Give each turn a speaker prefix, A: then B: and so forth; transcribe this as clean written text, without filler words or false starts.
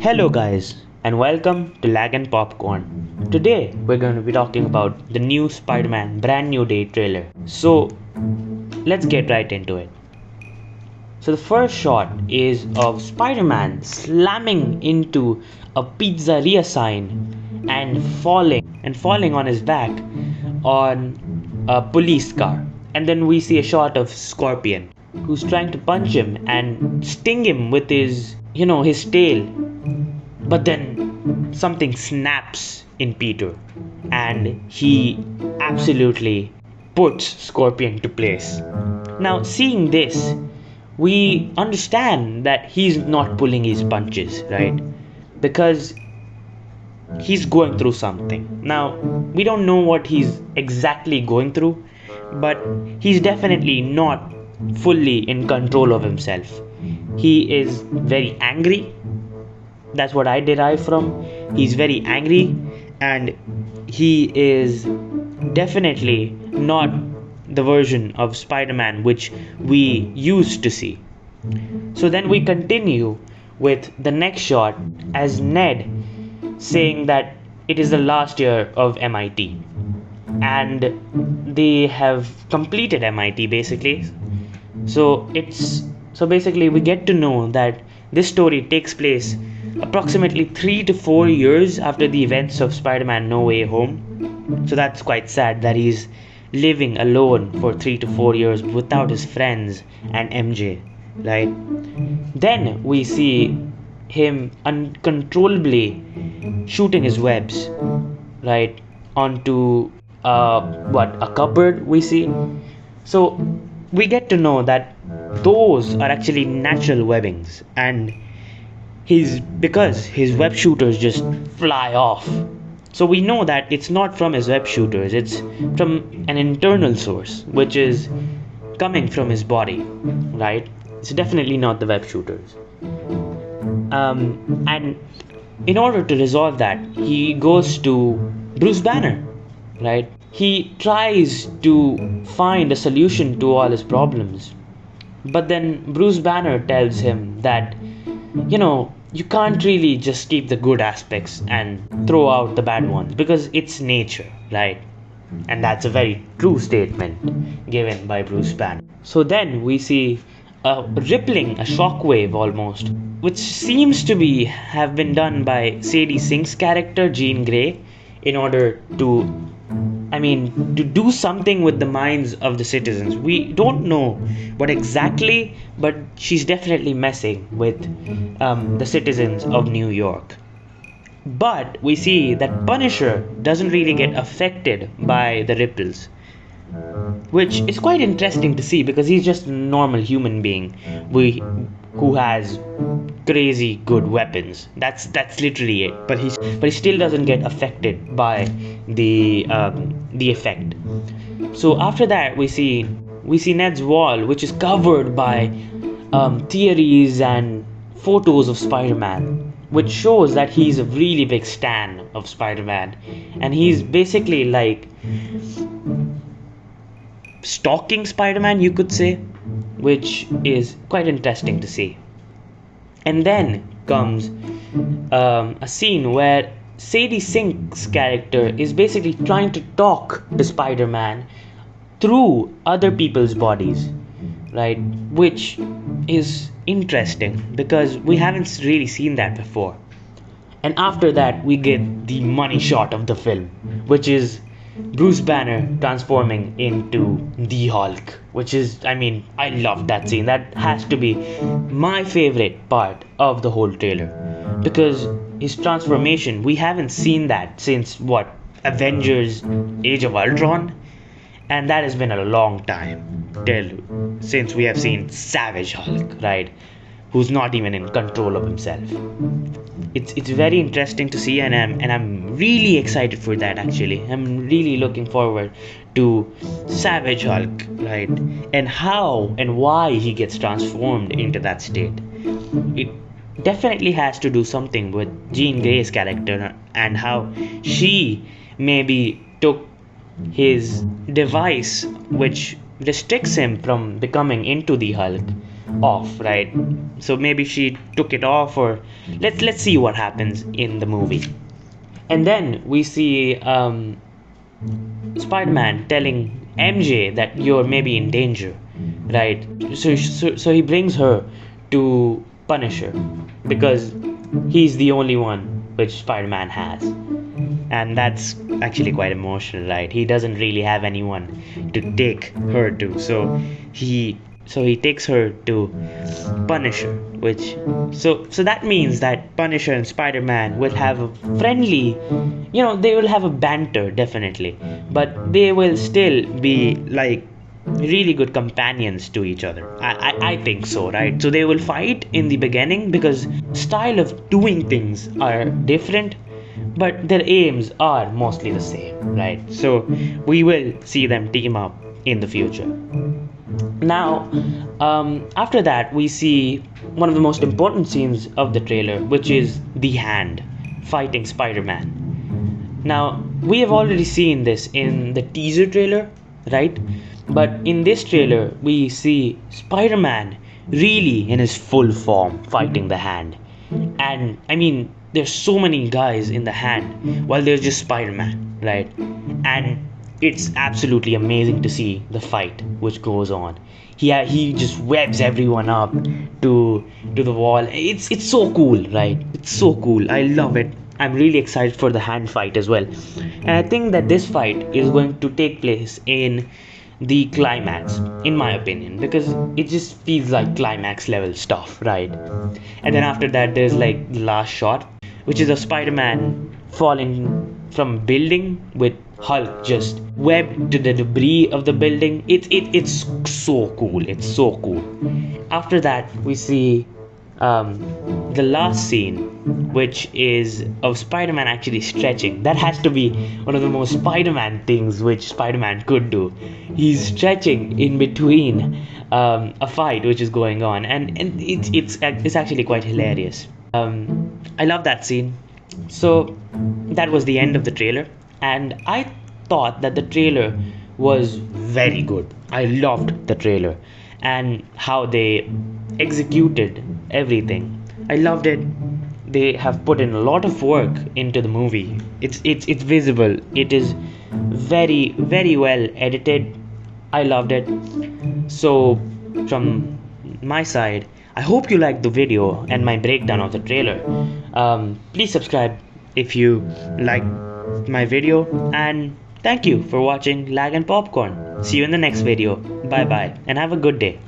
A: Hello, guys, and welcome to Lag and Popcorn. Today, we're going to be talking about the new Spider Man Brand New Day trailer. So, let's get right into it. So, the first shot is of Spider Man slamming into a pizzeria sign and falling on his back on a police car. And then we see a shot of Scorpion who's trying to punch him and sting him with his tail. But then something snaps in Peter and he absolutely puts Scorpion to place. Now, seeing this, we understand that he's not pulling his punches, right? Because he's going through something. Now, we don't know what he's exactly going through, but he's definitely not fully in control of himself. He is very angry. That's what I derive from. He's very angry and he is definitely not the version of Spider Man which we used to see. So then we continue with the next shot as Ned saying that it is the last year of MIT and they have completed MIT basically. So basically we get to know that this story takes place approximately 3 to 4 years after the events of Spider-Man No Way Home. So that's quite sad that he's living alone for 3 to 4 years without his friends and MJ, right? Then we see him uncontrollably shooting his webs, right, onto a cupboard we see. So we get to know that those are actually natural webbings and because his web shooters just fly off. So we know that it's not from his web shooters, it's from an internal source which is coming from his body, right? It's definitely not the web shooters. And in order to resolve that, he goes to Bruce Banner, right? He tries to find a solution to all his problems. But then Bruce Banner tells him that, you can't really just keep the good aspects and throw out the bad ones because it's nature, right? And that's a very true statement given by Bruce Banner. So then we see a shockwave almost, which seems to be have been done by Sadie Sink's character Jean Grey in order to do something with the minds of the citizens. We don't know what exactly, but she's definitely messing with the citizens of New York. But we see that Punisher doesn't really get affected by the ripples, which is quite interesting to see because he's just a normal human being who has crazy good weapons. That's literally it. But he still doesn't get affected by the effect. So after that we see Ned's wall, which is covered by theories and photos of Spider-Man, which shows that he's a really big stan of Spider-Man, and he's basically like stalking Spider-Man, you could say, which is quite interesting to see. And then comes a scene where Sadie Sink's character is basically trying to talk to Spider-Man through other people's bodies, right? Which is interesting because we haven't really seen that before. And after that, we get the money shot of the film, which is Bruce Banner transforming into the Hulk, which is, I love that scene. That has to be my favorite part of the whole trailer because his transformation, we haven't seen that since Avengers Age of Ultron, and that has been a long time since we have seen Savage Hulk, right? Who's not even in control of himself. It's very interesting to see, and I'm really excited for that. Actually, I'm really looking forward to Savage Hulk, right? And how and why he gets transformed into that state. It definitely has to do something with Jean Grey's character and how she maybe took his device which restricts him from becoming into the Hulk, off, right? So maybe she took it off, or let's see what happens in the movie. And then we see Spider-Man telling MJ that you're maybe in danger, right? So he brings her to Punisher because he's the only one which Spider-Man has. And that's actually quite emotional, right? He doesn't really have anyone to take her to. So he takes her to Punisher, which so that means that Punisher and Spider-Man will have a friendly, they will have a banter definitely, but they will still be like really good companions to each other. I think so, right? So they will fight in the beginning because style of doing things are different, but their aims are mostly the same, right? So we will see them team up in the future. Now, after that, we see one of the most important scenes of the trailer, which is the Hand fighting Spider-Man. Now, we have already seen this in the teaser trailer, right? But in this trailer, we see Spider-Man really in his full form fighting the Hand. And I mean, there's so many guys in the Hand while there's just Spider-Man, right? And it's absolutely amazing to see the fight which goes on. He just webs everyone up to the wall. It's so cool, right? It's so cool. I love it. I'm really excited for the Hand fight as well. And I think that this fight is going to take place in the climax, in my opinion, because it just feels like climax level stuff, right? And then after that, there's like the last shot, which is of Spider-Man falling from a building with Hulk just webbed to the debris of the building. It's so cool. It's so cool. After that, we see the last scene, which is of Spider-Man actually stretching. That has to be one of the most Spider-Man things which Spider-Man could do. He's stretching in between a fight which is going on, and it's actually quite hilarious. I love that scene. So that was the end of the trailer, and I thought that the trailer was very good. I loved the trailer and how they executed everything. I loved it. They have put in a lot of work into the movie. It's visible. It is very very well edited. I loved it. So from my side, I hope you liked the video and my breakdown of the trailer. Please subscribe if you like my video, and thank you for watching Lag and Popcorn. See you in the next video. Bye bye and have a good day.